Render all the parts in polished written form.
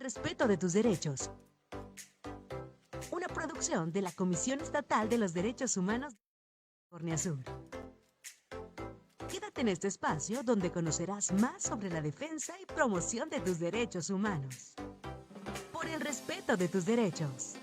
respeto de tus derechos. Una producción de la Comisión Estatal de los Derechos Humanos de California Sur. Quédate en este espacio donde conocerás más sobre la defensa y promoción de tus derechos humanos. Por el respeto de tus derechos.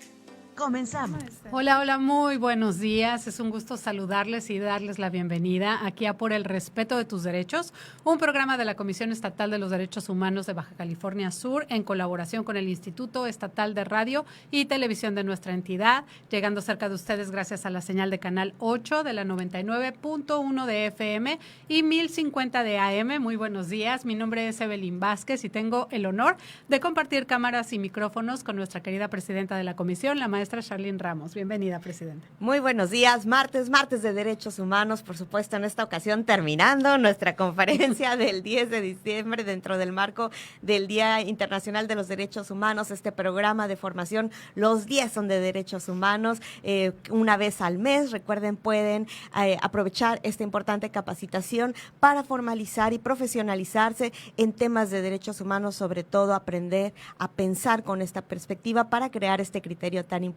Comenzamos. Hola, hola, muy buenos días. Es un gusto saludarles y darles la bienvenida aquí a Por el Respeto de tus Derechos, un programa de la Comisión Estatal de los Derechos Humanos de Baja California Sur en colaboración con el Instituto Estatal de Radio y Televisión de nuestra entidad, llegando cerca de ustedes gracias a la señal de Canal 8 de la 99.1 de FM y 1050 de AM. Muy buenos días. Mi nombre es Evelyn Vázquez y tengo el honor de compartir cámaras y micrófonos con nuestra querida presidenta de la comisión, la maestra Charlene Ramos. Bienvenida, presidenta. Muy buenos días, martes de Derechos Humanos, por supuesto, en esta ocasión terminando nuestra conferencia del 10 de diciembre dentro del marco del Día Internacional de los Derechos Humanos, este programa de formación, los 10 son de derechos humanos, una vez al mes. Recuerden, pueden aprovechar esta importante capacitación para formalizar y profesionalizarse en temas de derechos humanos, sobre todo aprender a pensar con esta perspectiva para crear este criterio tan importante.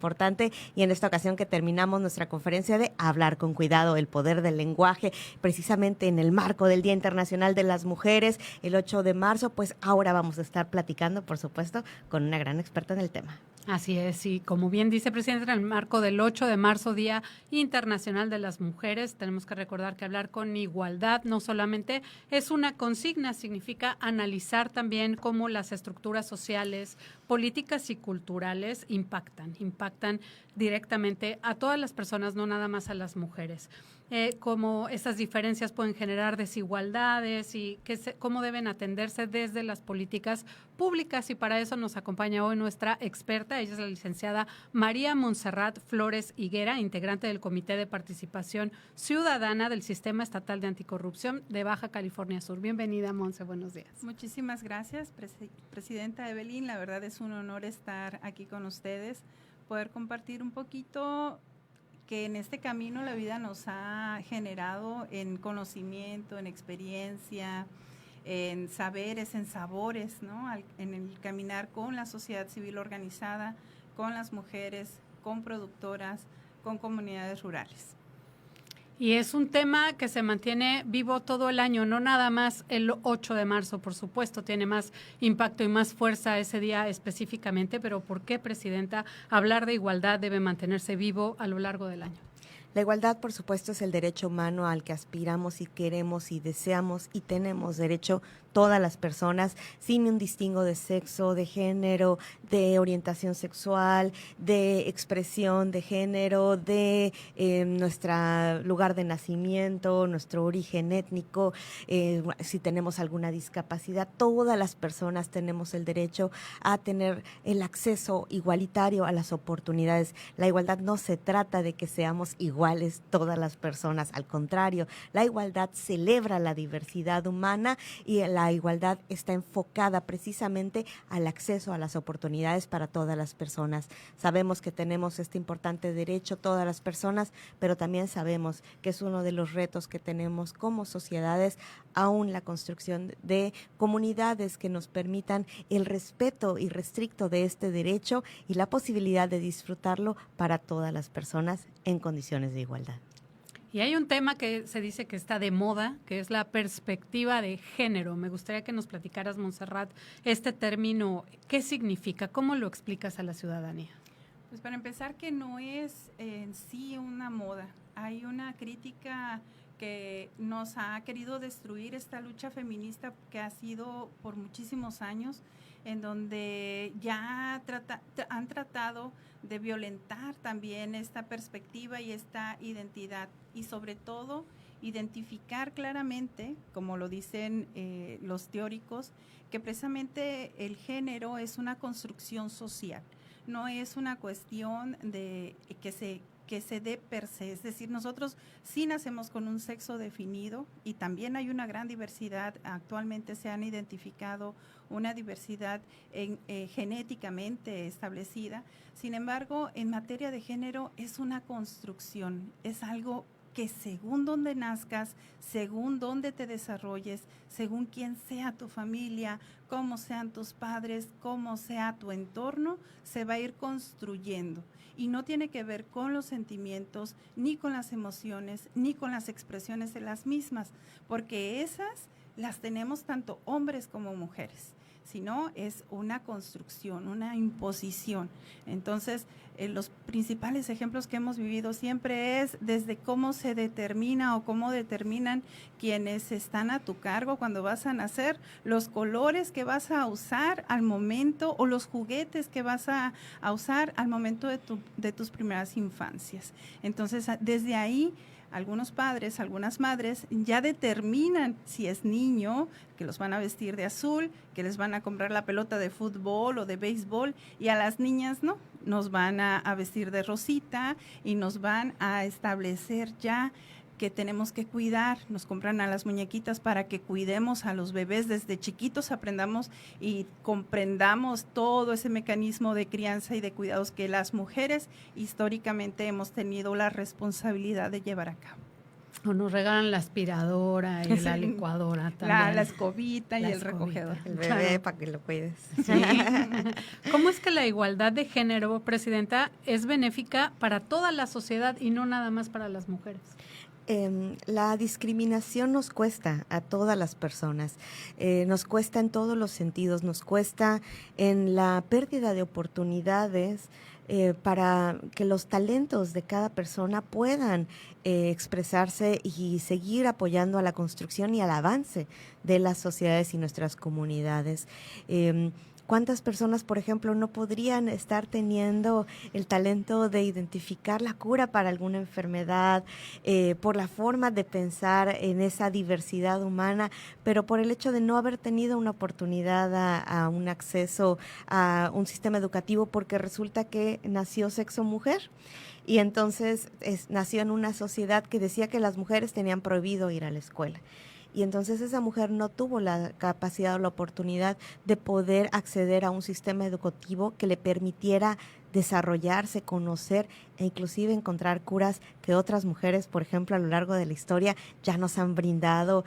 Y en esta ocasión que terminamos nuestra conferencia de Hablar con Cuidado, el poder del lenguaje, precisamente en el marco del Día Internacional de las Mujeres, el 8 de marzo, pues ahora vamos a estar platicando, por supuesto, con una gran experta en el tema. Así es, y como bien dice, presidente, en el marco del 8 de marzo, Día Internacional de las Mujeres, tenemos que recordar que hablar con igualdad no solamente es una consigna, significa analizar también cómo las estructuras sociales, políticas y culturales impactan directamente a todas las personas, no nada más a las mujeres. Cómo esas diferencias pueden generar desigualdades y cómo deben atenderse desde las políticas públicas. Y para eso nos acompaña hoy nuestra experta. Ella es la licenciada María Montserrat Flores Higuera, integrante del Comité de Participación Ciudadana del Sistema Estatal de Anticorrupción de Baja California Sur. Bienvenida, Monse, buenos días. Muchísimas gracias, presidenta Evelyn. La verdad es un honor estar aquí con ustedes, poder compartir un poquito que en este camino la vida nos ha generado en conocimiento, en experiencia, en saberes, en sabores, ¿no? En el caminar con la sociedad civil organizada, con las mujeres, con productoras, con comunidades rurales. Y es un tema que se mantiene vivo todo el año, no nada más el 8 de marzo, por supuesto, tiene más impacto y más fuerza ese día específicamente, pero ¿por qué, presidenta, hablar de igualdad debe mantenerse vivo a lo largo del año? La igualdad, por supuesto, es el derecho humano al que aspiramos y queremos y deseamos y tenemos derecho todas las personas, sin un distingo de sexo, de género, de orientación sexual, de expresión de género, de nuestro lugar de nacimiento, nuestro origen étnico, si tenemos alguna discapacidad. Todas las personas tenemos el derecho a tener el acceso igualitario a las oportunidades. La igualdad no se trata de que seamos iguales todas las personas, al contrario, la igualdad celebra la diversidad humana y la igualdad está enfocada precisamente al acceso a las oportunidades para todas las personas. Sabemos que tenemos este importante derecho todas las personas, pero también sabemos que es uno de los retos que tenemos como sociedades, aún la construcción de comunidades que nos permitan el respeto irrestricto de este derecho y la posibilidad de disfrutarlo para todas las personas en condiciones de igualdad. Y hay un tema que se dice que está de moda, que es la perspectiva de género. Me gustaría que nos platicaras, Montserrat, este término, ¿qué significa? ¿Cómo lo explicas a la ciudadanía? Pues para empezar, que no es en sí una moda. Hay una crítica que nos ha querido destruir esta lucha feminista que ha sido por muchísimos años, en donde ya han tratado de violentar también esta perspectiva y esta identidad, y sobre todo identificar claramente, como lo dicen los teóricos, que precisamente el género es una construcción social, no es una cuestión de que se dé per se, es decir, nosotros sí nacemos con un sexo definido y también hay una gran diversidad. Actualmente se han identificado una diversidad genéticamente establecida. Sin embargo, en materia de género es una construcción, es algo que según donde nazcas, según donde te desarrolles, según quién sea tu familia, cómo sean tus padres, cómo sea tu entorno, se va a ir construyendo. Y no tiene que ver con los sentimientos, ni con las emociones, ni con las expresiones de las mismas, porque esas las tenemos tanto hombres como mujeres, sino es una construcción, una imposición. Entonces, los principales ejemplos que hemos vivido siempre es desde cómo se determina o cómo determinan quienes están a tu cargo cuando vas a nacer, los colores que vas a usar al momento o los juguetes que vas a usar al momento de tus primeras infancias. Entonces, desde ahí, algunos padres, algunas madres ya determinan si es niño, que los van a vestir de azul, que les van a comprar la pelota de fútbol o de béisbol, y a las niñas no, nos van a vestir de rosita y nos van a establecer ya que tenemos que cuidar, nos compran a las muñequitas para que cuidemos a los bebés desde chiquitos, aprendamos y comprendamos todo ese mecanismo de crianza y de cuidados que las mujeres históricamente hemos tenido la responsabilidad de llevar a cabo. O nos regalan la aspiradora y la licuadora también. La escobita y el recogedor. El bebé para que lo cuides. Sí. ¿Cómo es que la igualdad de género, Presidenta, es benéfica para toda la sociedad y no nada más para las mujeres? La discriminación nos cuesta a todas las personas, nos cuesta en todos los sentidos, nos cuesta en la pérdida de oportunidades para que los talentos de cada persona puedan expresarse y seguir apoyando a la construcción y al avance de las sociedades y nuestras comunidades. ¿Cuántas personas, por ejemplo, no podrían estar teniendo el talento de identificar la cura para alguna enfermedad, por la forma de pensar en esa diversidad humana, pero por el hecho de no haber tenido una oportunidad a un acceso a un sistema educativo porque resulta que nació sexo mujer? Y entonces nació en una sociedad que decía que las mujeres tenían prohibido ir a la escuela. Y entonces esa mujer no tuvo la capacidad o la oportunidad de poder acceder a un sistema educativo que le permitiera desarrollarse, conocer e inclusive encontrar curas que otras mujeres, por ejemplo, a lo largo de la historia ya nos han brindado,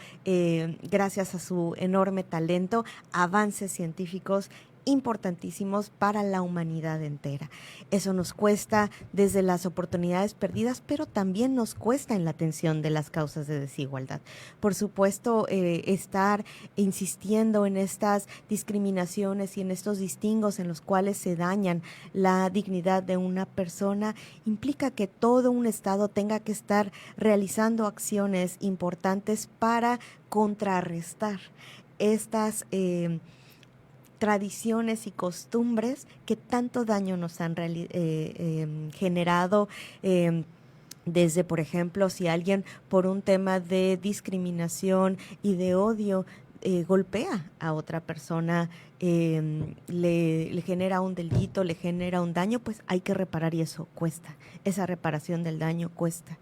gracias a su enorme talento, avances científicos importantísimos para la humanidad entera. Eso nos cuesta desde las oportunidades perdidas, pero también nos cuesta en la atención de las causas de desigualdad. Por supuesto, estar insistiendo en estas discriminaciones y en estos distingos en los cuales se dañan la dignidad de una persona implica que todo un Estado tenga que estar realizando acciones importantes para contrarrestar estas tradiciones y costumbres que tanto daño nos han generado, desde, por ejemplo, si alguien por un tema de discriminación y de odio golpea a otra persona, le genera un delito, le genera un daño, pues hay que reparar y eso cuesta, esa reparación del daño cuesta.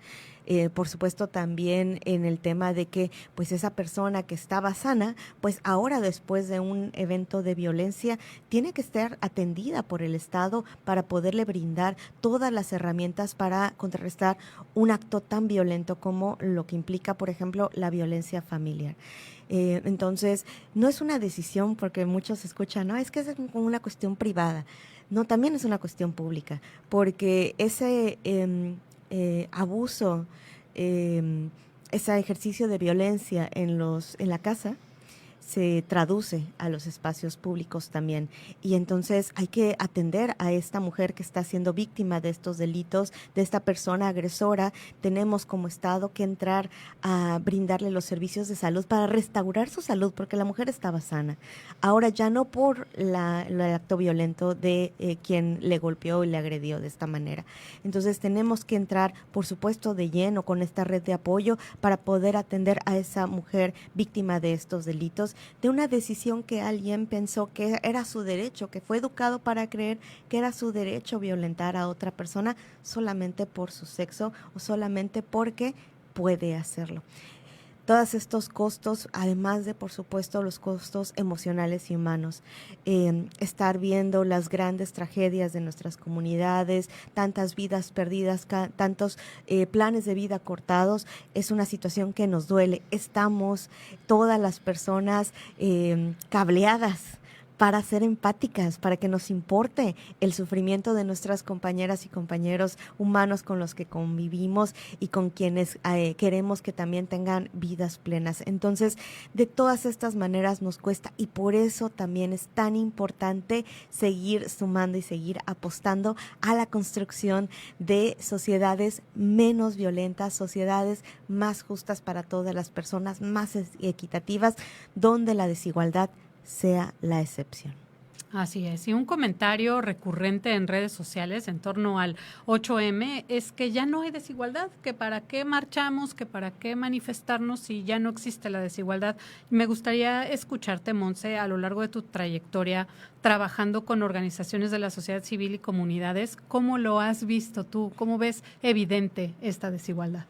Por supuesto también en el tema de que pues esa persona que estaba sana, pues ahora después de un evento de violencia tiene que estar atendida por el Estado para poderle brindar todas las herramientas para contrarrestar un acto tan violento como lo que implica, por ejemplo, la violencia familiar. Entonces, no es una decisión, porque muchos escuchan, no, es que es como una cuestión privada. No, también es una cuestión pública, porque ese abuso, ese ejercicio de violencia en la casa se traduce a los espacios públicos también. Y entonces hay que atender a esta mujer que está siendo víctima de estos delitos, de esta persona agresora. Tenemos como Estado que entrar a brindarle los servicios de salud para restaurar su salud, porque la mujer estaba sana. Ahora ya no por el acto violento de quien le golpeó y le agredió de esta manera. Entonces tenemos que entrar, por supuesto, de lleno con esta red de apoyo para poder atender a esa mujer víctima de estos delitos, de una decisión que alguien pensó que era su derecho, que fue educado para creer que era su derecho violentar a otra persona solamente por su sexo o solamente porque puede hacerlo. todos estos costos, además de, por supuesto, los costos emocionales y humanos. Estar viendo las grandes tragedias de nuestras comunidades, tantas vidas perdidas, tantos planes de vida cortados, es una situación que nos duele. Estamos todas las personas cableadas para ser empáticas, para que nos importe el sufrimiento de nuestras compañeras y compañeros humanos con los que convivimos y con quienes queremos que también tengan vidas plenas. Entonces, de todas estas maneras nos cuesta, y por eso también es tan importante seguir sumando y seguir apostando a la construcción de sociedades menos violentas, sociedades más justas para todas las personas, más equitativas, donde la desigualdad sea la excepción. Así es, y un comentario recurrente en redes sociales en torno al 8M es que ya no hay desigualdad, que para qué marchamos, que para qué manifestarnos si ya no existe la desigualdad. Me gustaría escucharte, Montse, a lo largo de tu trayectoria trabajando con organizaciones de la sociedad civil y comunidades, ¿cómo lo has visto tú? ¿Cómo ves evidente esta desigualdad?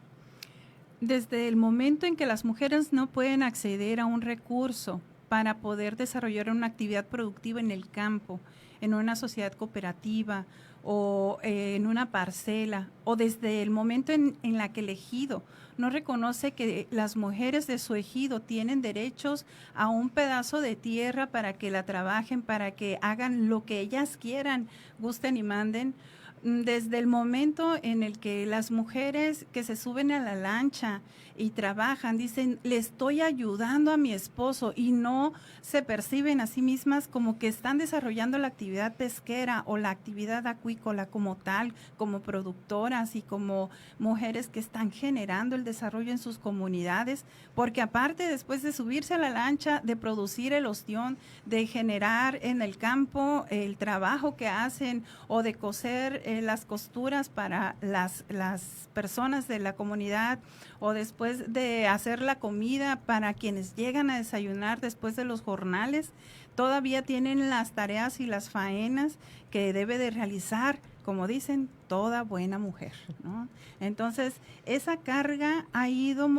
Desde el momento en que las mujeres no pueden acceder a un recurso para poder desarrollar una actividad productiva en el campo, en una sociedad cooperativa o en una parcela, o desde el momento en la que el ejido no reconoce que las mujeres de su ejido tienen derechos a un pedazo de tierra para que la trabajen, para que hagan lo que ellas quieran, gusten y manden. Desde el momento en el que las mujeres que se suben a la lancha y trabajan, dicen, le estoy ayudando a mi esposo, y no se perciben a sí mismas como que están desarrollando la actividad pesquera o la actividad acuícola como tal, como productoras y como mujeres que están generando el desarrollo en sus comunidades, porque aparte, después de subirse a la lancha, de producir el ostión, de generar en el campo el trabajo que hacen, o de coser las costuras para las personas de la comunidad, o después de hacer la comida para quienes llegan a desayunar después de los jornales, todavía tienen las tareas y las faenas que debe de realizar, como dicen, toda buena mujer, ¿no? Entonces, esa carga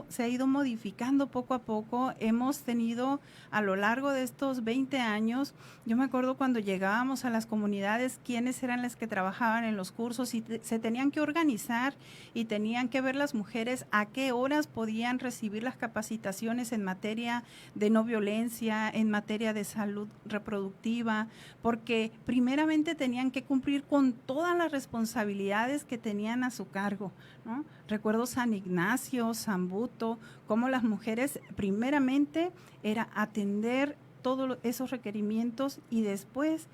se ha ido modificando poco a poco. Hemos tenido a lo largo de estos 20 años, yo me acuerdo cuando llegábamos a las comunidades, quiénes eran las que trabajaban en los cursos, y se tenían que organizar y tenían que ver las mujeres a qué horas podían recibir las capacitaciones en materia de no violencia, en materia de salud reproductiva, porque primeramente tenían que cumplir con todas las responsabilidades que tenían a su cargo, ¿no? Recuerdo San Ignacio, San Buto, cómo las mujeres primeramente era atender todos esos requerimientos y después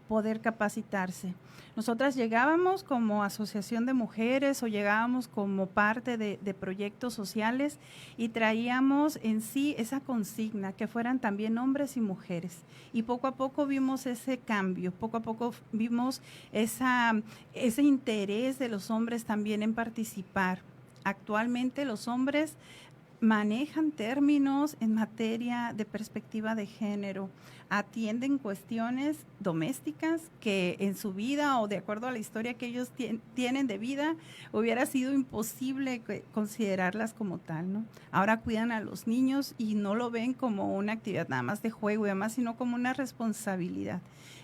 poder capacitarse. Nosotras llegábamos como asociación de mujeres o llegábamos como parte de proyectos sociales y traíamos en sí esa consigna, que fueran también hombres y mujeres. Y poco a poco vimos ese cambio, poco a poco vimos ese interés de los hombres también en participar. Actualmente los hombres manejan términos en materia de perspectiva de género, atienden cuestiones domésticas que en su vida o de acuerdo a la historia que ellos tienen de vida hubiera sido imposible considerarlas como tal, ¿no? Ahora cuidan a los niños y no lo ven como una actividad nada más de juego y demás, sino como una responsabilidad.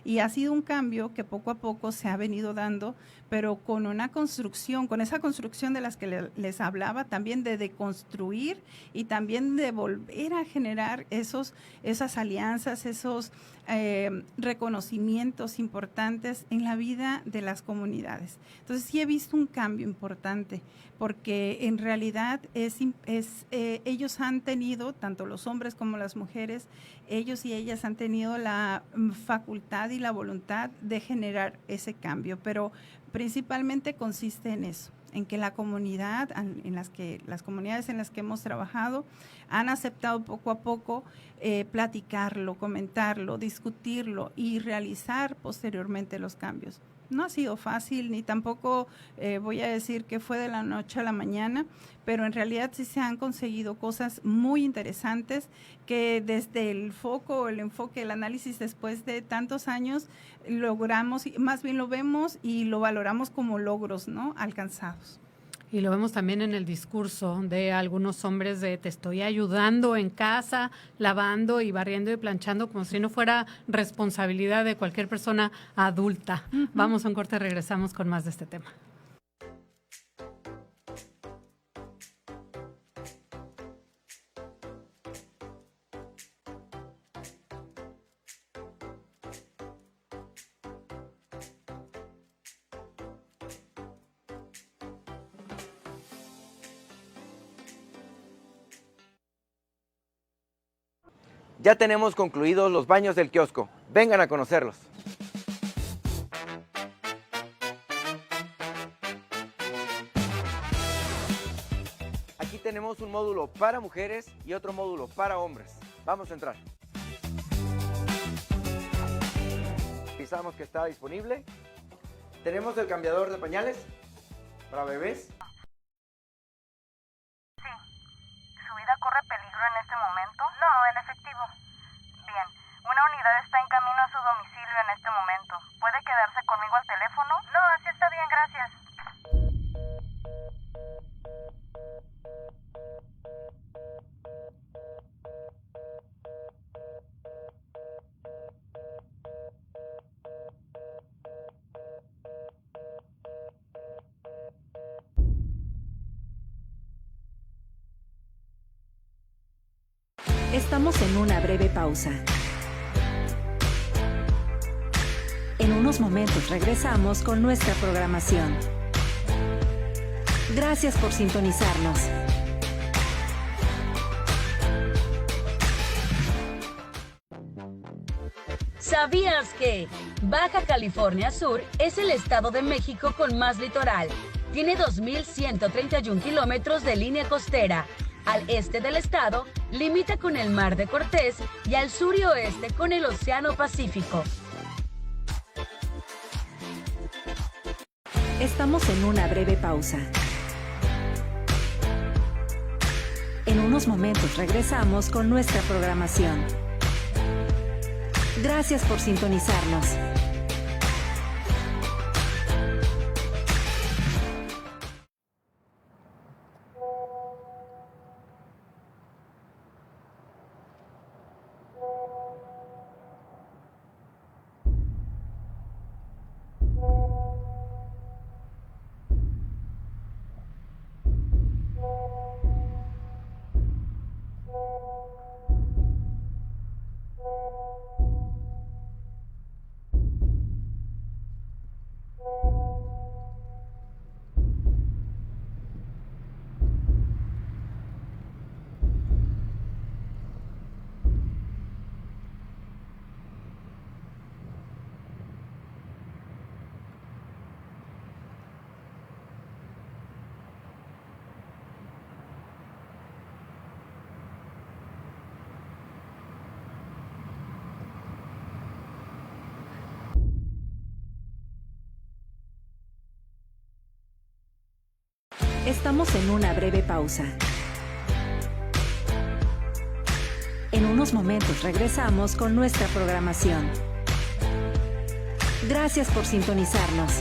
Y ha sido un cambio que poco a poco se ha venido dando, pero con una construcción, con esa construcción de las que les hablaba, también de deconstruir y también de volver a generar esas alianzas, esos reconocimientos importantes en la vida de las comunidades. Entonces sí he visto un cambio importante, porque en realidad ellos han tenido, tanto los hombres como las mujeres, ellos y ellas han tenido la facultad y la voluntad de generar ese cambio, pero principalmente consiste en eso, en que la comunidad, las comunidades en las que hemos trabajado han aceptado poco a poco platicarlo, comentarlo, discutirlo y realizar posteriormente los cambios. No ha sido fácil, ni tampoco voy a decir que fue de la noche a la mañana, pero en realidad sí se han conseguido cosas muy interesantes que desde el enfoque, el análisis después de tantos años logramos, más bien lo vemos y lo valoramos como logros, ¿no?, alcanzados. Y lo vemos también en el discurso de algunos hombres de te estoy ayudando en casa, lavando y barriendo y planchando, como si no fuera responsabilidad de cualquier persona adulta. Vamos a un corte, regresamos con más de este tema. Ya tenemos concluidos los baños del kiosco. Vengan a conocerlos. Aquí tenemos un módulo para mujeres y otro módulo para hombres. Vamos a entrar. Revisamos que está disponible. Tenemos el cambiador de pañales para bebés. ¿Su vida corre peligro en este momento? No, en efectivo. Bien, una unidad está en camino a su domicilio en este momento. ¿Puede quedarse conmigo al teléfono? No, así está bien, gracias. Estamos en una breve pausa. En unos momentos regresamos con nuestra programación. Gracias por sintonizarnos. ¿Sabías que Baja California Sur es el estado de México con más litoral? Tiene 2.131 kilómetros de línea costera. Al este del estado, limita con el Mar de Cortés y al sur y oeste con el Océano Pacífico. Estamos en una breve pausa. En unos momentos regresamos con nuestra programación. Gracias por sintonizarnos. Estamos en una breve pausa. En unos momentos regresamos con nuestra programación. Gracias por sintonizarnos.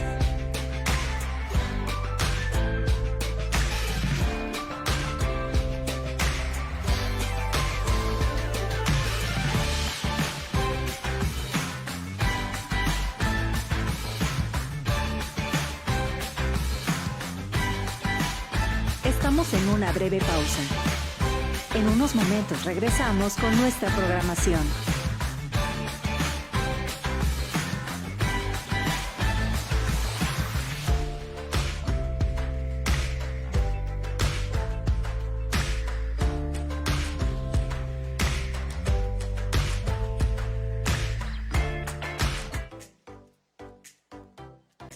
Estamos en una breve pausa. En unos momentos regresamos con nuestra programación.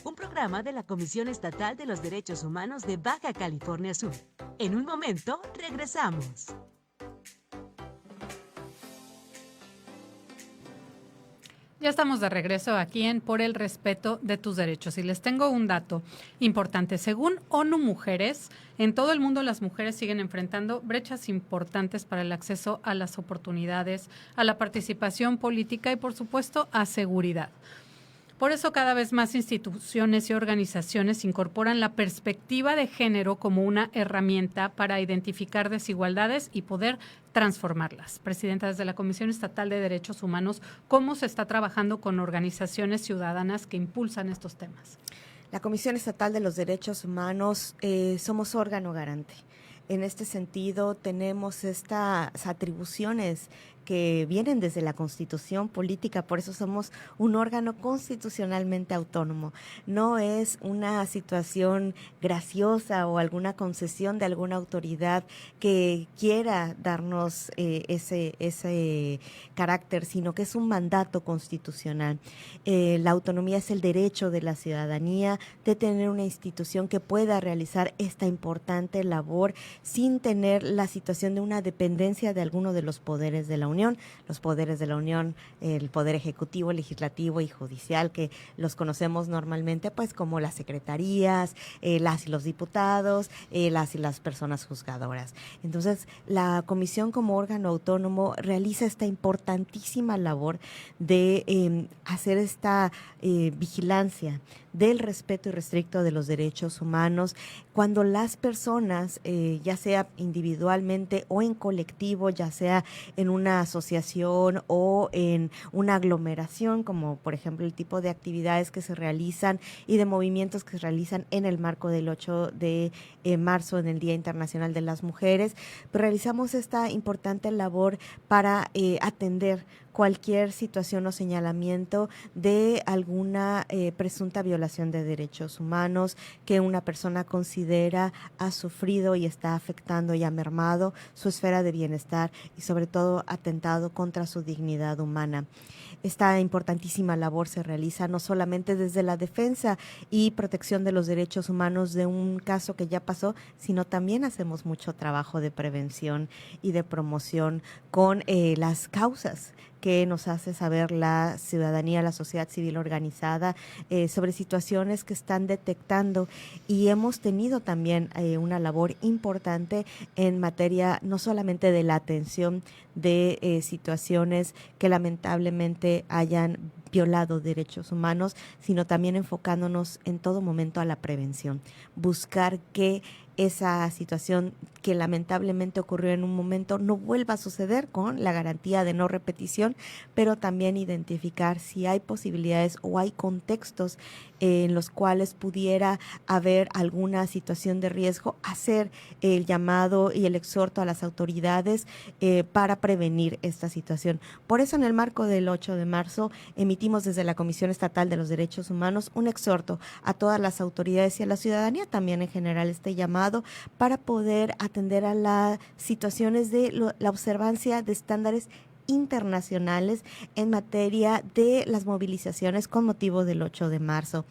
Un programa de la Comisión Estatal de los Derechos Humanos de Baja California Sur. En un momento, regresamos. Ya estamos de regreso aquí en Por el Respeto de tus Derechos y les tengo un dato importante. Según ONU Mujeres, en todo el mundo las mujeres siguen enfrentando brechas importantes para el acceso a las oportunidades, a la participación política y, por supuesto, a seguridad. Por eso cada vez más instituciones y organizaciones incorporan la perspectiva de género como una herramienta para identificar desigualdades y poder transformarlas. Presidenta, desde la Comisión Estatal de Derechos Humanos, ¿cómo se está trabajando con organizaciones ciudadanas que impulsan estos temas? La Comisión Estatal de los Derechos Humanos somos órgano garante. En este sentido, tenemos estas atribuciones que vienen desde la Constitución política, por eso somos un órgano constitucionalmente autónomo. No es una situación graciosa o alguna concesión de alguna autoridad que quiera darnos ese carácter, sino que es un mandato constitucional. La autonomía es el derecho de la ciudadanía de tener una institución que pueda realizar esta importante labor sin tener la situación de una dependencia de alguno de los poderes de la Unión. Los poderes de la Unión, el Poder Ejecutivo, Legislativo y Judicial, que los conocemos normalmente pues como las secretarías, las y los diputados, las y las personas juzgadoras. Entonces, la Comisión como órgano autónomo realiza esta importantísima labor de hacer esta vigilancia del respeto irrestricto de los derechos humanos cuando las personas, ya sea individualmente o en colectivo, ya sea en una asociación o en una aglomeración, como por ejemplo el tipo de actividades que se realizan y de movimientos que se realizan en el marco del 8 de marzo, en el Día Internacional de las Mujeres, pues realizamos esta importante labor para atender cualquier situación o señalamiento de alguna presunta violación de derechos humanos que una persona considera ha sufrido y está afectando y ha mermado su esfera de bienestar y sobre todo atentado contra su dignidad humana. Esta importantísima labor se realiza no solamente desde la defensa y protección de los derechos humanos de un caso que ya pasó, sino también hacemos mucho trabajo de prevención y de promoción con las causas que nos hace saber la ciudadanía, la sociedad civil organizada, sobre situaciones que están detectando, y hemos tenido también una labor importante en materia no solamente de la atención de situaciones que lamentablemente hayan violado derechos humanos, sino también enfocándonos en todo momento a la prevención, buscar que esa situación que lamentablemente ocurrió en un momento no vuelva a suceder con la garantía de no repetición, pero también identificar si hay posibilidades o hay contextos en los cuales pudiera haber alguna situación de riesgo, hacer el llamado y el exhorto a las autoridades para prevenir esta situación. Por eso, en el marco del 8 de marzo, emitimos desde la Comisión Estatal de los Derechos Humanos un exhorto a todas las autoridades y a la ciudadanía también en general, este llamado para poder atender a las situaciones de la observancia de estándares internacionales en materia de las movilizaciones con motivo del 8 de marzo.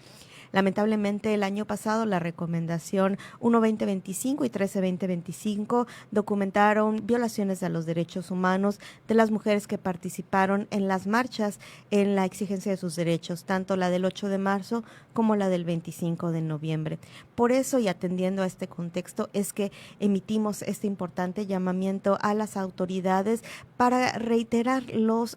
Lamentablemente, el año pasado, la recomendación 1-2025 y 13-2025 documentaron violaciones a los derechos humanos de las mujeres que participaron en las marchas en la exigencia de sus derechos, tanto la del 8 de marzo como la del 25 de noviembre. Por eso, y atendiendo a este contexto, es que emitimos este importante llamamiento a las autoridades para reiterar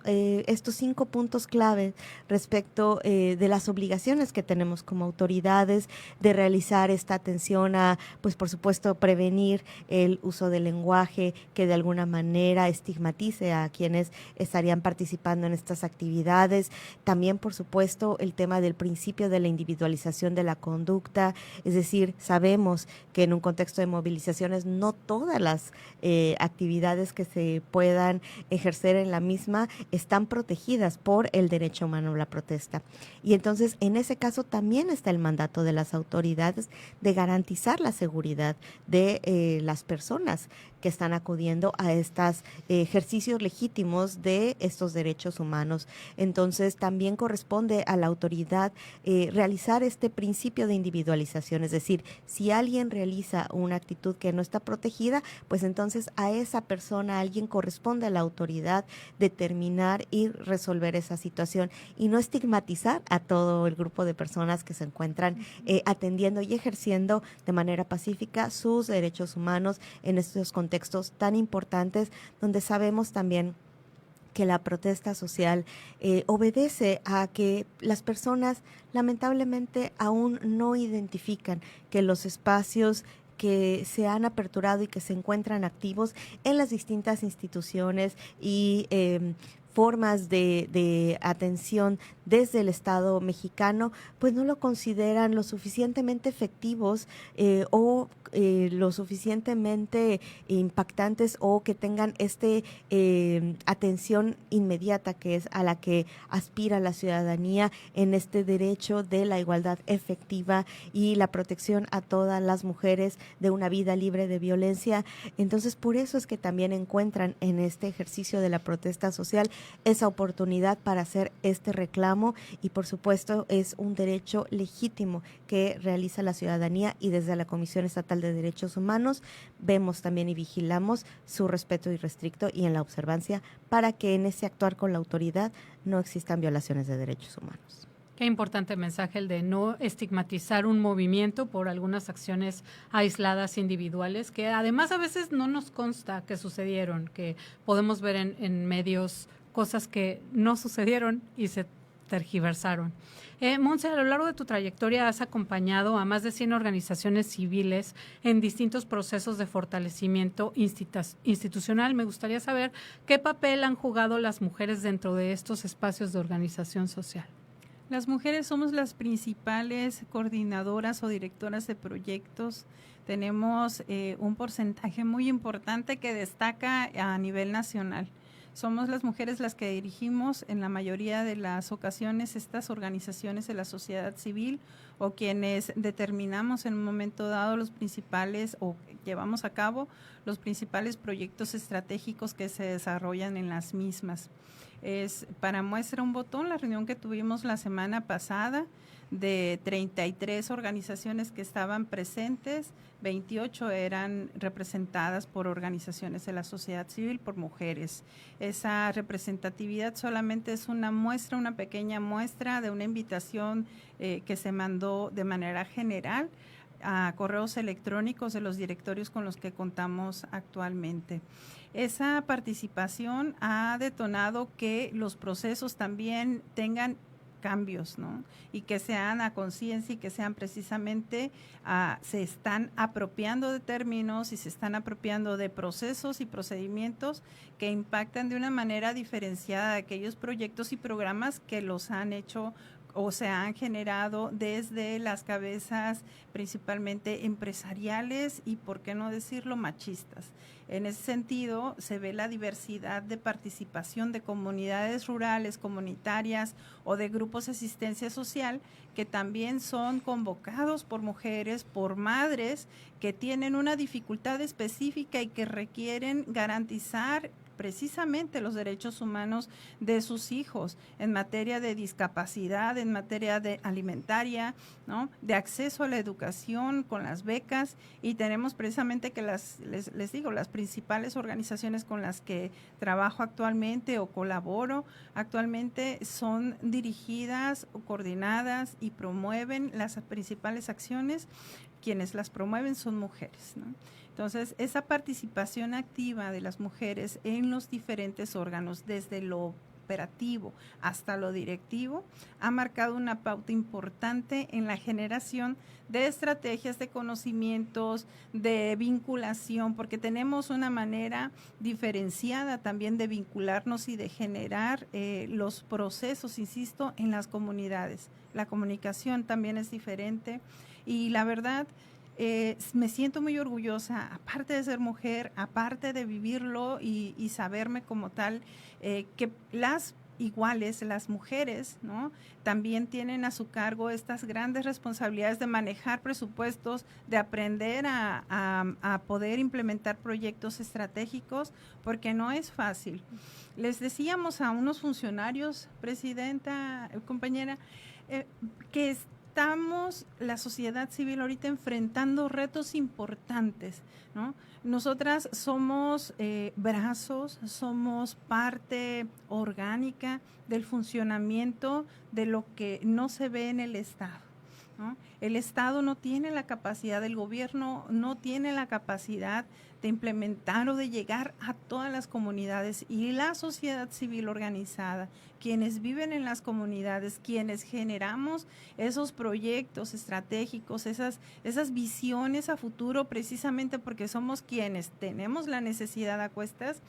estos 5 puntos clave respecto de las obligaciones que tenemos como autoridades de realizar esta atención a, pues por supuesto, prevenir el uso del lenguaje que de alguna manera estigmatice a quienes estarían participando en estas actividades. También, por supuesto, el tema del principio de la individualización de la conducta, es decir, sabemos que en un contexto de movilizaciones no todas las actividades que se puedan ejercer en la misma están protegidas por el derecho humano a la protesta. Y entonces, en ese caso también está el mandato de las autoridades de garantizar la seguridad de las personas que están acudiendo a estos ejercicios legítimos de estos derechos humanos. Entonces, también corresponde a la autoridad realizar este principio de individualización, es decir, si alguien realiza una actitud que no está protegida, pues entonces a esa persona, a alguien corresponde a la autoridad determinar y resolver esa situación y no estigmatizar a todo el grupo de personas que se encuentran atendiendo y ejerciendo de manera pacífica sus derechos humanos en estos contextos tan importantes donde sabemos también que la protesta social obedece a que las personas lamentablemente aún no identifican que los espacios que se han aperturado y que se encuentran activos en las distintas instituciones y formas de atención desde el Estado mexicano, pues no lo consideran lo suficientemente efectivos o lo suficientemente impactantes o que tengan atención inmediata que es a la que aspira la ciudadanía en este derecho de la igualdad efectiva y la protección a todas las mujeres de una vida libre de violencia. Entonces, por eso es que también encuentran en este ejercicio de la protesta social esa oportunidad para hacer este reclamo y, por supuesto, es un derecho legítimo que realiza la ciudadanía y desde la Comisión Estatal de Derechos Humanos vemos también y vigilamos su respeto irrestricto y en la observancia para que en ese actuar con la autoridad no existan violaciones de derechos humanos. Qué importante mensaje el de no estigmatizar un movimiento por algunas acciones aisladas individuales que además a veces no nos consta que sucedieron, que podemos ver en medios cosas que no sucedieron y se tergiversaron. Montse, a lo largo de tu trayectoria has acompañado a más de 100 organizaciones civiles en distintos procesos de fortalecimiento institucional. Me gustaría saber qué papel han jugado las mujeres dentro de estos espacios de organización social. Las mujeres somos las principales coordinadoras o directoras de proyectos. Tenemos un porcentaje muy importante que destaca a nivel nacional. Somos las mujeres las que dirigimos en la mayoría de las ocasiones estas organizaciones de la sociedad civil o quienes determinamos en un momento dado los principales o llevamos a cabo los principales proyectos estratégicos que se desarrollan en las mismas. Es para muestra un botón la reunión que tuvimos la semana pasada de 33 organizaciones que estaban presentes, 28 eran representadas por organizaciones de la sociedad civil, por mujeres. Esa representatividad solamente es una muestra, una pequeña muestra de una invitación que se mandó de manera general a correos electrónicos de los directorios con los que contamos actualmente. Esa participación ha detonado que los procesos también tengan cambios, ¿no? Y que sean a conciencia y que sean precisamente, se están apropiando de términos y se están apropiando de procesos y procedimientos que impactan de una manera diferenciada de aquellos proyectos y programas que los han hecho o se han generado desde las cabezas principalmente empresariales y, por qué no decirlo, machistas. En ese sentido, se ve la diversidad de participación de comunidades rurales, comunitarias o de grupos de asistencia social que también son convocados por mujeres, por madres que tienen una dificultad específica y que requieren garantizar precisamente los derechos humanos de sus hijos en materia de discapacidad, en materia de alimentaria, ¿no? De acceso a la educación con las becas, y tenemos precisamente que les digo, las principales organizaciones con las que trabajo actualmente o colaboro actualmente son dirigidas o coordinadas y promueven las principales acciones. Quienes las promueven son mujeres, ¿no? Entonces, esa participación activa de las mujeres en los diferentes órganos, desde lo operativo hasta lo directivo, ha marcado una pauta importante en la generación de estrategias de conocimientos, de vinculación, porque tenemos una manera diferenciada también de vincularnos y de generar los procesos, insisto, en las comunidades. La comunicación también es diferente y la verdad, me siento muy orgullosa, aparte de ser mujer, aparte de vivirlo y saberme como tal, que las iguales, las mujeres, ¿no? También tienen a su cargo estas grandes responsabilidades de manejar presupuestos, de aprender a poder implementar proyectos estratégicos, porque no es fácil. Les decíamos a unos funcionarios, presidenta, compañera, que estamos, la sociedad civil ahorita enfrentando retos importantes, ¿no? Nosotras somos brazos, somos parte orgánica del funcionamiento de lo que no se ve en el Estado, ¿no? El Estado no tiene la capacidad, el gobierno no tiene la capacidad de implementar o de llegar a todas las comunidades, y la sociedad civil organizada, quienes viven en las comunidades, quienes generamos esos proyectos estratégicos, esas visiones a futuro, precisamente porque somos quienes tenemos la necesidad a cuestas,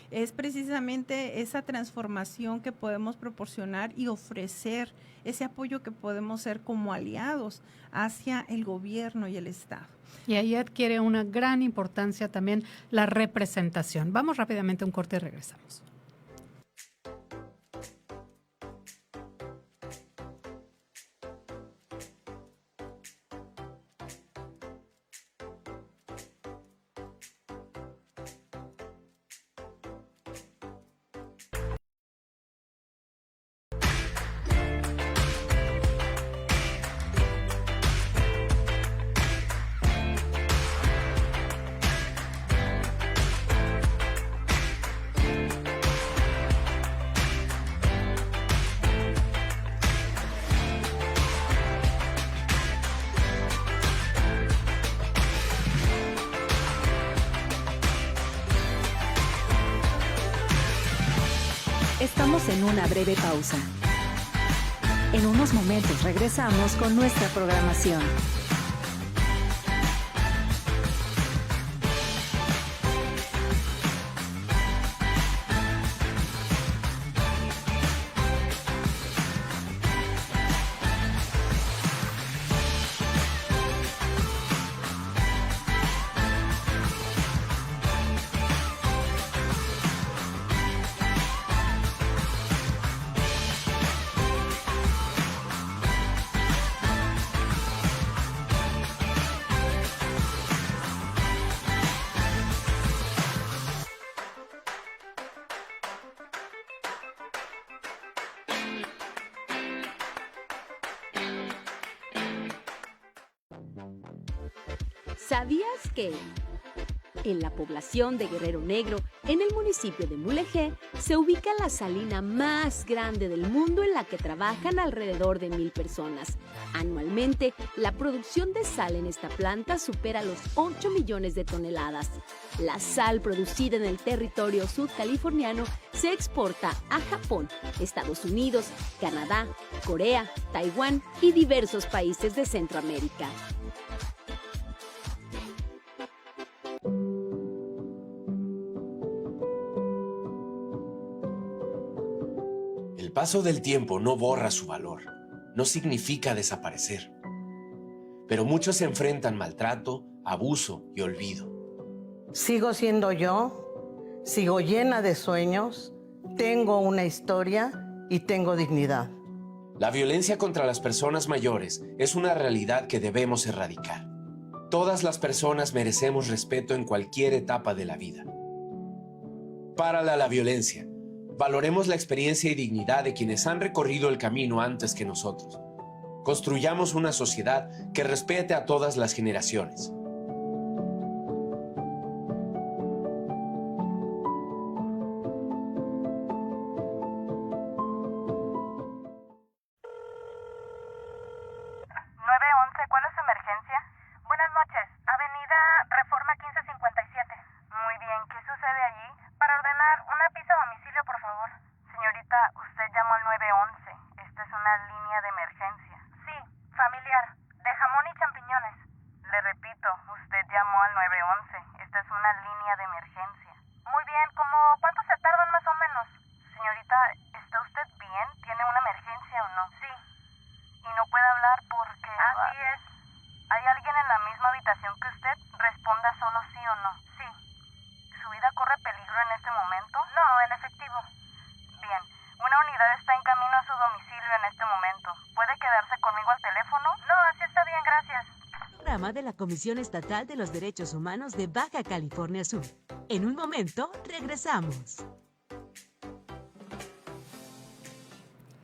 es precisamente esa transformación que podemos proporcionar y ofrecer, ese apoyo que podemos ser como aliados hacia el gobierno y el Estado. Y ahí adquiere una gran importancia también la representación. Vamos rápidamente a un corte y regresamos. Estamos en una breve pausa. En unos momentos regresamos con nuestra programación. ¿Sabías que en la población de Guerrero Negro, en el municipio de Mulegé, se ubica la salina más grande del mundo en la que trabajan alrededor de 1,000 personas? Anualmente, la producción de sal en esta planta supera los 8 millones de toneladas. La sal producida en el territorio sudcaliforniano se exporta a Japón, Estados Unidos, Canadá, Corea, Taiwán y diversos países de Centroamérica. El paso del tiempo no borra su valor, no significa desaparecer. Pero muchos se enfrentan maltrato, abuso y olvido. Sigo siendo yo, sigo llena de sueños, tengo una historia y tengo dignidad. La violencia contra las personas mayores es una realidad que debemos erradicar. Todas las personas merecemos respeto en cualquier etapa de la vida. Párale a la violencia. Valoremos la experiencia y dignidad de quienes han recorrido el camino antes que nosotros. Construyamos una sociedad que respete a todas las generaciones. ¿Cuál es su emergencia? Buenas noches, Avenida Reforma 1557. Muy bien, ¿qué sucede allí? Para ordenar una pizza a domicilio, por favor. Señorita, usted llamó al 911. Esta es una línea de emergencia. Sí, familiar, de jamón y champiñones. Le repito, usted llamó al 911. Esta es una línea de emergencia. Muy bien, ¿cuánto se tardan más o menos? Señorita, ¿está usted bien? ¿Tiene una emergencia o no? Sí. Y no puede hablar porque... Así es. ¿Hay alguien en la misma habitación que usted? Responda solo sí o no. Sí. ¿Su vida corre peligro en este momento? No, en efectivo. Bien. Una unidad está en camino a su domicilio en este momento. ¿Puede quedarse conmigo al teléfono? No, así está bien, gracias. Programa de la Comisión Estatal de los Derechos Humanos de Baja California Sur. En un momento, regresamos.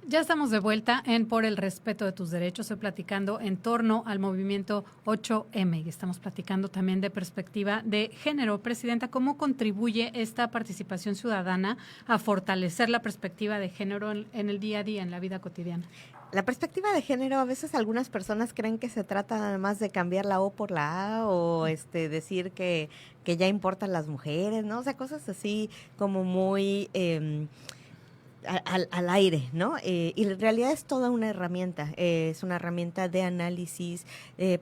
Ya estamos de vuelta en Por el Respeto de tus Derechos. Estoy platicando en torno al movimiento 8M y estamos platicando también de perspectiva de género. Presidenta, ¿cómo contribuye esta participación ciudadana a fortalecer la perspectiva de género en el día a día, en la vida cotidiana? La perspectiva de género, a veces algunas personas creen que se trata nada más de cambiar la O por la A o decir que ya importan las mujeres, ¿no? O sea, cosas así como muy al aire, ¿no? Y en realidad es toda una herramienta, es una herramienta de análisis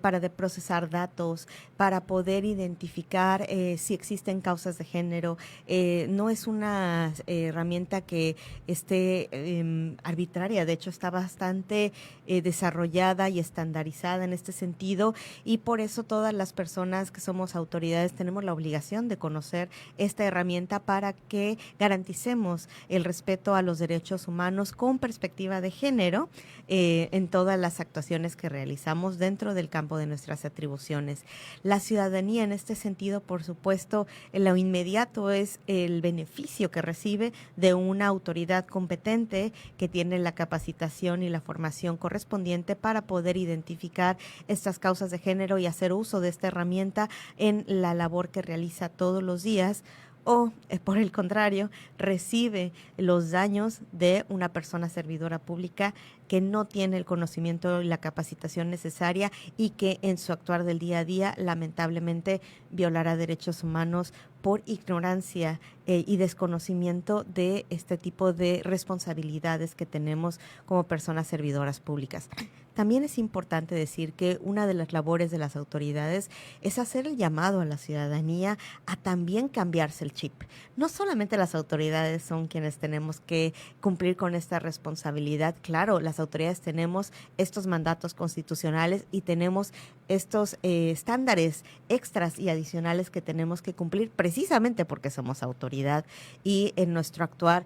para de procesar datos, para poder identificar si existen causas de género. No es una herramienta que esté arbitraria, de hecho está bastante desarrollada y estandarizada en este sentido, y por eso todas las personas que somos autoridades tenemos la obligación de conocer esta herramienta para que garanticemos el respeto a los derechos humanos con perspectiva de género en todas las actuaciones que realizamos dentro del campo de nuestras atribuciones. La ciudadanía en este sentido, por supuesto, en lo inmediato es el beneficio que recibe de una autoridad competente que tiene la capacitación y la formación correspondiente para poder identificar estas causas de género y hacer uso de esta herramienta en la labor que realiza todos los días, o, por el contrario, recibe los daños de una persona servidora pública que no tiene el conocimiento y la capacitación necesaria y que en su actuar del día a día lamentablemente violará derechos humanos por ignorancia y desconocimiento de este tipo de responsabilidades que tenemos como personas servidoras públicas. También es importante decir que una de las labores de las autoridades es hacer el llamado a la ciudadanía a también cambiarse el chip. No solamente las autoridades son quienes tenemos que cumplir con esta responsabilidad. Claro, las autoridades tenemos estos mandatos constitucionales y tenemos estos estándares extras y adicionales que tenemos que cumplir precisamente porque somos autoridad y en nuestro actuar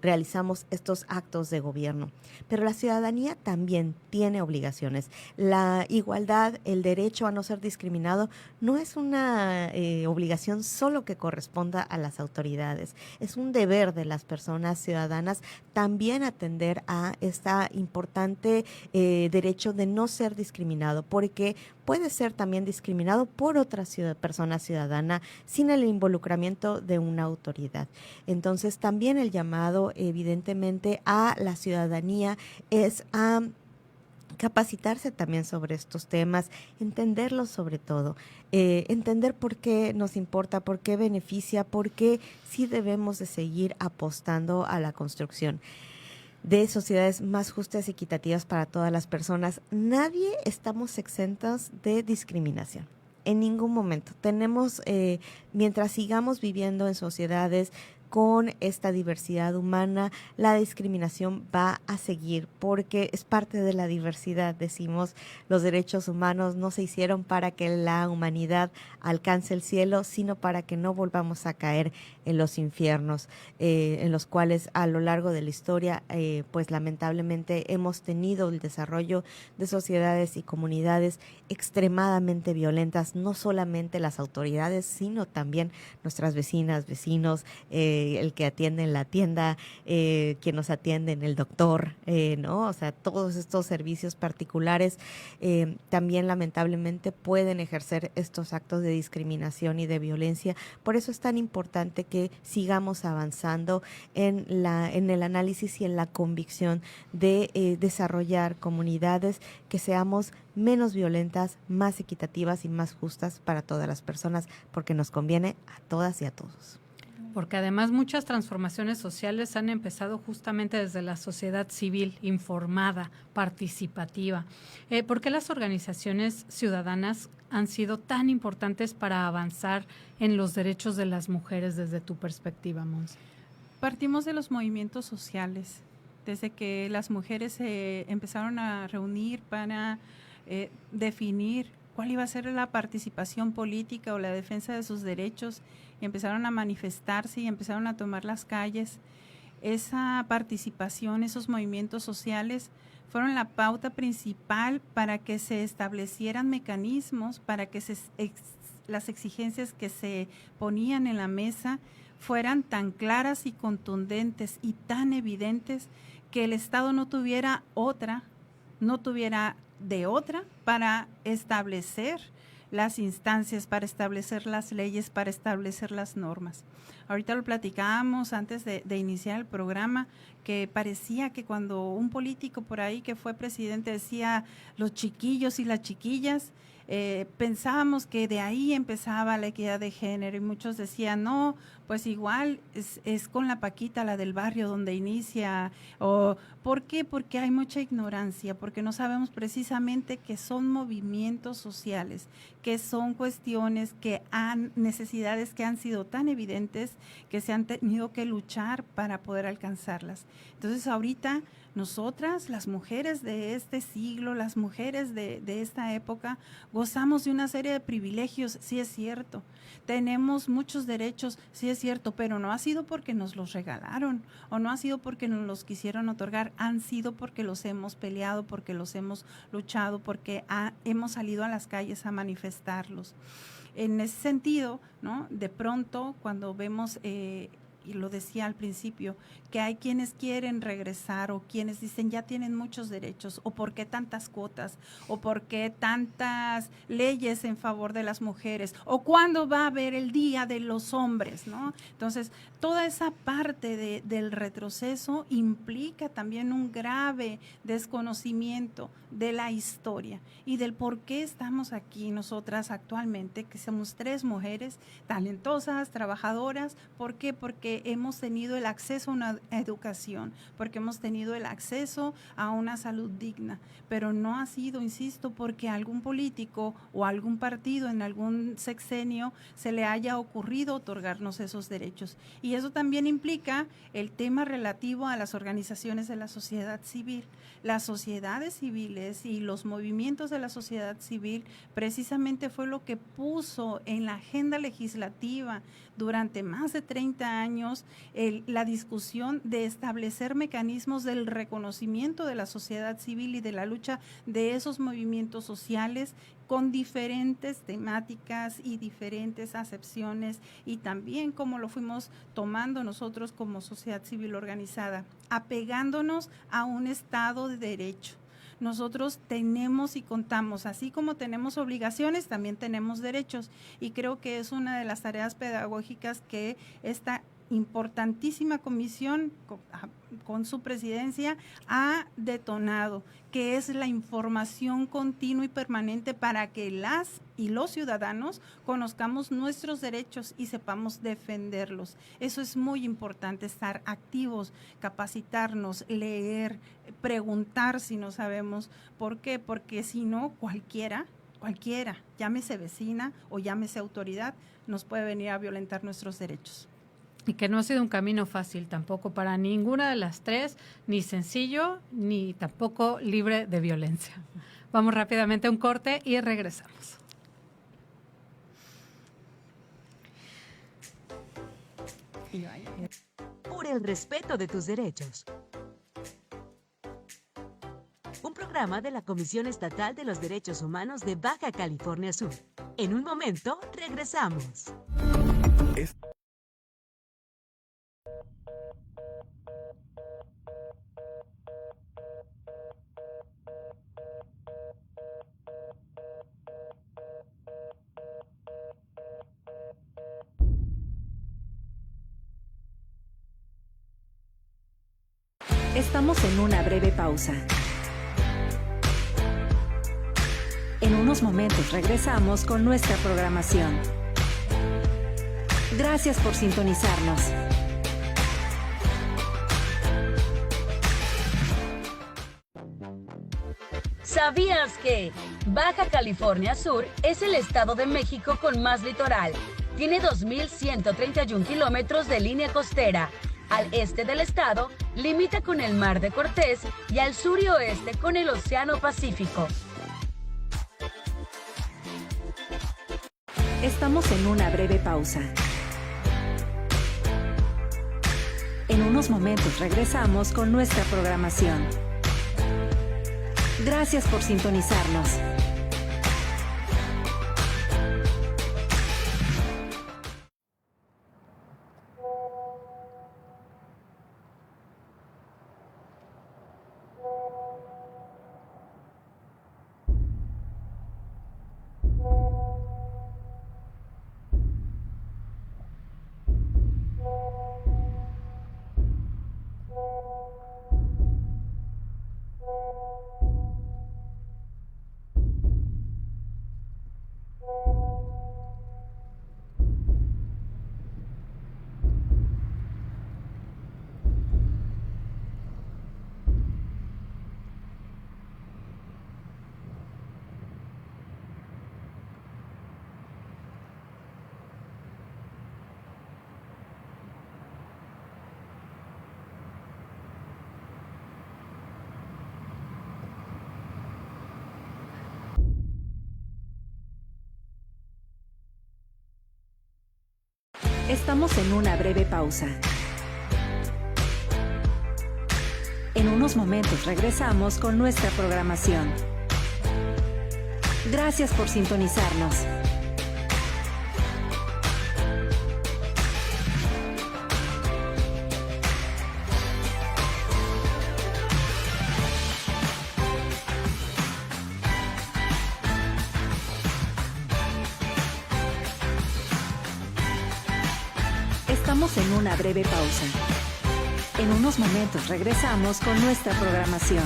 realizamos estos actos de gobierno. Pero la ciudadanía también tiene obligaciones. La igualdad, el derecho a no ser discriminado, no es una obligación solo que corresponda a las autoridades. Es un deber de las personas ciudadanas también atender a este importante derecho de no ser discriminado, porque puede ser también discriminado por otra persona ciudadana sin el involucramiento de una autoridad. Entonces, también el llamado, evidentemente, a la ciudadanía es a capacitarse también sobre estos temas, entenderlos sobre todo, entender por qué nos importa, por qué beneficia, por qué sí debemos de seguir apostando a la construcción de sociedades más justas y equitativas para todas las personas. Nadie estamos exentos de discriminación. En ningún momento. Tenemos, mientras sigamos viviendo en sociedades con esta diversidad humana, la discriminación va a seguir porque es parte de la diversidad. Decimos, los derechos humanos no se hicieron para que la humanidad alcance el cielo, sino para que no volvamos a caer en los infiernos, en los cuales a lo largo de la historia, pues lamentablemente hemos tenido el desarrollo de sociedades y comunidades extremadamente violentas, no solamente las autoridades, sino también nuestras vecinas, vecinos, el que atiende en la tienda, quien nos atiende en el doctor, ¿no? O sea, todos estos servicios particulares también lamentablemente pueden ejercer estos actos de discriminación y de violencia. Por eso es tan importante que sigamos avanzando en el análisis y en la convicción de desarrollar comunidades que seamos menos violentas, más equitativas y más justas para todas las personas, porque nos conviene a todas y a todos. Porque además muchas transformaciones sociales han empezado justamente desde la sociedad civil, informada, participativa. ¿Por qué las organizaciones ciudadanas han sido tan importantes para avanzar en los derechos de las mujeres desde tu perspectiva, Mons? Partimos de los movimientos sociales, desde que las mujeres se empezaron a reunir para definir cuál iba a ser la participación política o la defensa de sus derechos, y empezaron a manifestarse y empezaron a tomar las calles. Esa participación, esos movimientos sociales fueron la pauta principal para que se establecieran mecanismos, para que las exigencias que se ponían en la mesa fueran tan claras y contundentes y tan evidentes que el Estado no tuviera de otra para establecer las instancias para establecer las leyes, para establecer las normas. Ahorita lo platicábamos antes de iniciar el programa, que parecía que cuando un político por ahí que fue presidente decía los chiquillos y las chiquillas, pensábamos que de ahí empezaba la equidad de género y muchos decían, no, pues igual es con la Paquita, la del barrio donde inicia. O ¿por qué? Porque hay mucha ignorancia, porque no sabemos precisamente que son movimientos sociales, que son cuestiones necesidades que han sido tan evidentes que se han tenido que luchar para poder alcanzarlas. Entonces ahorita nosotras, las mujeres de este siglo, las mujeres de esta época, gozamos de una serie de privilegios, sí es cierto. Tenemos muchos derechos, sí es cierto, pero no ha sido porque nos los regalaron o no ha sido porque nos los quisieron otorgar, han sido porque los hemos peleado, porque los hemos luchado, porque hemos salido a las calles a manifestarlos. En ese sentido, ¿no? De pronto, cuando vemos y lo decía al principio, que hay quienes quieren regresar o quienes dicen ya tienen muchos derechos, o por qué tantas cuotas, o por qué tantas leyes en favor de las mujeres, o cuándo va a haber el Día de los Hombres, ¿no? Entonces, toda esa parte del retroceso implica también un grave desconocimiento de la historia y del por qué estamos aquí nosotras actualmente, que somos 3 mujeres talentosas, trabajadoras. ¿Por qué? Porque hemos tenido el acceso a una educación, porque hemos tenido el acceso a una salud digna, pero no ha sido, insisto, porque algún político o algún partido en algún sexenio se le haya ocurrido otorgarnos esos derechos. Y eso también implica el tema relativo a las organizaciones de la sociedad civil. Las sociedades civiles y los movimientos de la sociedad civil precisamente fue lo que puso en la agenda legislativa durante más de 30 años la discusión de establecer mecanismos del reconocimiento de la sociedad civil y de la lucha de esos movimientos sociales con diferentes temáticas y diferentes acepciones, y también como lo fuimos tomando nosotros como sociedad civil organizada, apegándonos a un Estado de Derecho. Nosotros tenemos y contamos, así como tenemos obligaciones, también tenemos derechos, y creo que es una de las tareas pedagógicas que esta importantísima comisión con su presidencia ha detonado, que es la información continua y permanente para que las y los ciudadanos conozcamos nuestros derechos y sepamos defenderlos. Eso es muy importante, estar activos, capacitarnos, leer, preguntar si no sabemos. ¿Por qué? Porque si no, cualquiera, llámese vecina o llámese autoridad, nos puede venir a violentar nuestros derechos. Y que no ha sido un camino fácil tampoco para ninguna de las 3, ni sencillo, ni tampoco libre de violencia. Vamos rápidamente a un corte y regresamos. Por el respeto de tus derechos. Un programa de la Comisión Estatal de los Derechos Humanos de Baja California Sur. En un momento, regresamos. Estamos en una breve pausa. En unos momentos regresamos con nuestra programación. Gracias por sintonizarnos. ¿Sabías que Baja California Sur es el estado de México con más litoral? Tiene 2.131 kilómetros de línea costera. Al este del estado, limita con el Mar de Cortés y al sur y oeste con el Océano Pacífico. Estamos en una breve pausa. En unos momentos regresamos con nuestra programación. Gracias por sintonizarnos. Estamos en una breve pausa. En unos momentos regresamos con nuestra programación. Gracias por sintonizarnos. Estamos en una breve pausa. En unos momentos regresamos con nuestra programación.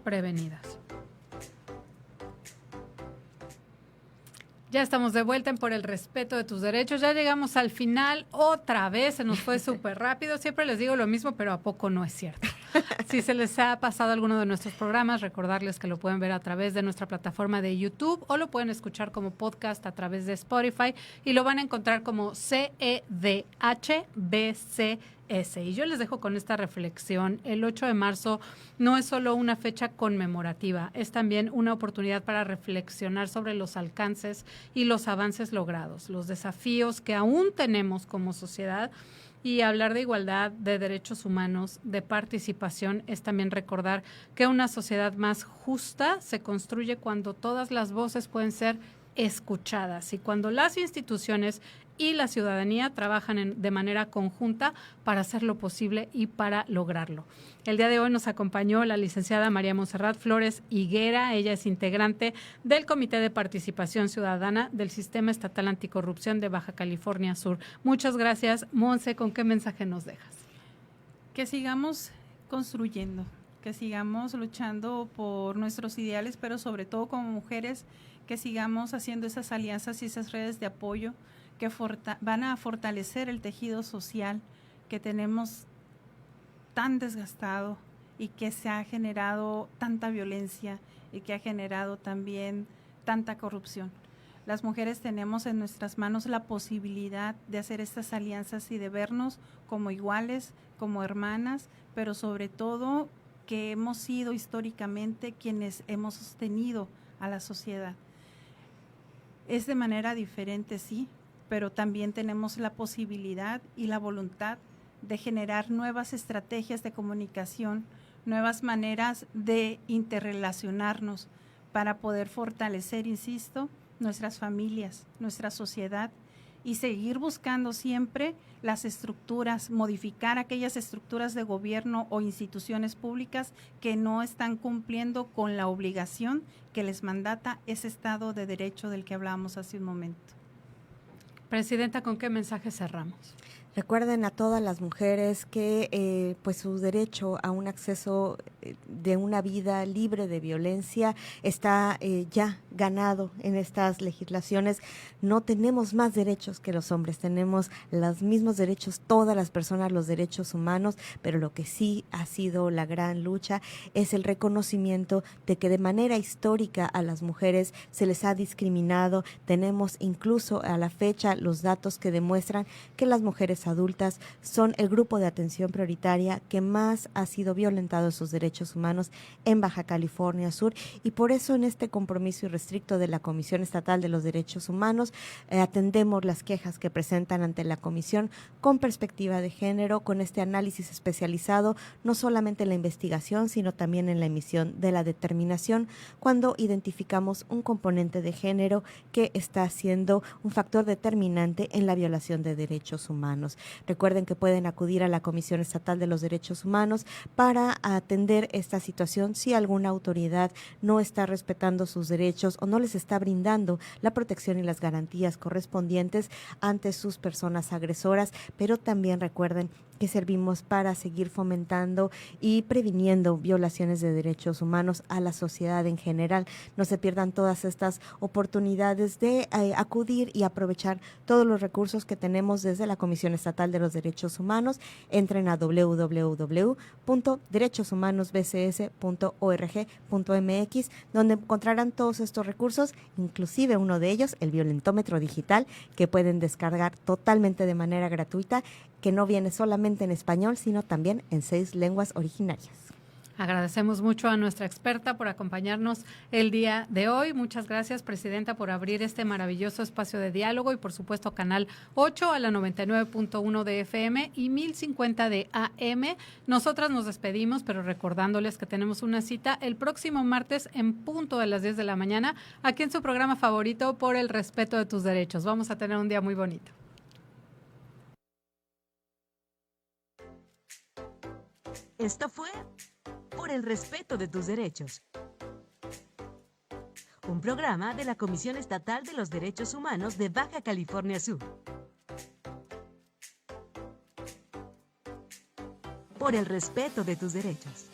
Prevenidas. Ya estamos de vuelta en Por el Respeto de tus Derechos. Ya llegamos al final otra vez. Se nos fue súper rápido. Siempre les digo lo mismo, pero ¿a poco no es cierto? Si se les ha pasado alguno de nuestros programas, recordarles que lo pueden ver a través de nuestra plataforma de YouTube o lo pueden escuchar como podcast a través de Spotify y lo van a encontrar como CEDHBCS. Y yo les dejo con esta reflexión. El 8 de marzo no es solo una fecha conmemorativa, es también una oportunidad para reflexionar sobre los alcances y los avances logrados, los desafíos que aún tenemos como sociedad. Y hablar de igualdad, de derechos humanos, de participación, es también recordar que una sociedad más justa se construye cuando todas las voces pueden ser escuchadas y cuando las instituciones y la ciudadanía trabajan de manera conjunta para hacer lo posible y para lograrlo. El día de hoy nos acompañó la licenciada María Montserrat Flores Higuera. Ella es integrante del Comité de Participación Ciudadana del Sistema Estatal Anticorrupción de Baja California Sur. Muchas gracias, Monse. ¿Con qué mensaje nos dejas? Que sigamos construyendo, que sigamos luchando por nuestros ideales, pero sobre todo como mujeres, que sigamos haciendo esas alianzas y esas redes de apoyo que van a fortalecer el tejido social que tenemos tan desgastado y que se ha generado tanta violencia y que ha generado también tanta corrupción. Las mujeres tenemos en nuestras manos la posibilidad de hacer estas alianzas y de vernos como iguales, como hermanas, pero sobre todo que hemos sido históricamente quienes hemos sostenido a la sociedad. Es de manera diferente, sí, pero también tenemos la posibilidad y la voluntad de generar nuevas estrategias de comunicación, nuevas maneras de interrelacionarnos para poder fortalecer, insisto, nuestras familias, nuestra sociedad y seguir buscando siempre las estructuras, modificar aquellas estructuras de gobierno o instituciones públicas que no están cumpliendo con la obligación que les mandata ese Estado de Derecho del que hablábamos hace un momento. Presidenta, ¿con qué mensaje cerramos? Recuerden a todas las mujeres que pues su derecho a un acceso de una vida libre de violencia está ya ganado en estas legislaciones. No tenemos más derechos que los hombres, tenemos los mismos derechos todas las personas, los derechos humanos, pero lo que sí ha sido la gran lucha es el reconocimiento de que de manera histórica a las mujeres se les ha discriminado. Tenemos incluso a la fecha los datos que demuestran que las mujeres adultas son el grupo de atención prioritaria que más ha sido violentado en sus derechos humanos en Baja California Sur, y por eso en este compromiso irrestricto de la Comisión Estatal de los Derechos Humanos atendemos las quejas que presentan ante la Comisión con perspectiva de género, con este análisis especializado, no solamente en la investigación, sino también en la emisión de la determinación cuando identificamos un componente de género que está siendo un factor determinante en la violación de derechos humanos. Recuerden que pueden acudir a la Comisión Estatal de los Derechos Humanos para atender esta situación si alguna autoridad no está respetando sus derechos o no les está brindando la protección y las garantías correspondientes ante sus personas agresoras, pero también recuerden que servimos para seguir fomentando y previniendo violaciones de derechos humanos a la sociedad en general. No se pierdan todas estas oportunidades de acudir y aprovechar todos los recursos que tenemos desde la Comisión Estatal de los Derechos Humanos. Entren a www.derechoshumanosbcs.org.mx, donde encontrarán todos estos recursos, inclusive uno de ellos, el violentómetro digital, que pueden descargar totalmente de manera gratuita, que no viene solamente en español, sino también en 6 lenguas originarias. Agradecemos mucho a nuestra experta por acompañarnos el día de hoy. Muchas gracias, Presidenta, por abrir este maravilloso espacio de diálogo y, por supuesto, Canal 8 a la 99.1 de FM y 1050 de AM. Nosotras nos despedimos, pero recordándoles que tenemos una cita el próximo martes en punto de las 10 de la mañana, aquí en su programa favorito, Por el Respeto de Tus Derechos. Vamos a tener un día muy bonito. Esto fue Por el Respeto de Tus Derechos, un programa de la Comisión Estatal de los Derechos Humanos de Baja California Sur. Por el respeto de tus derechos.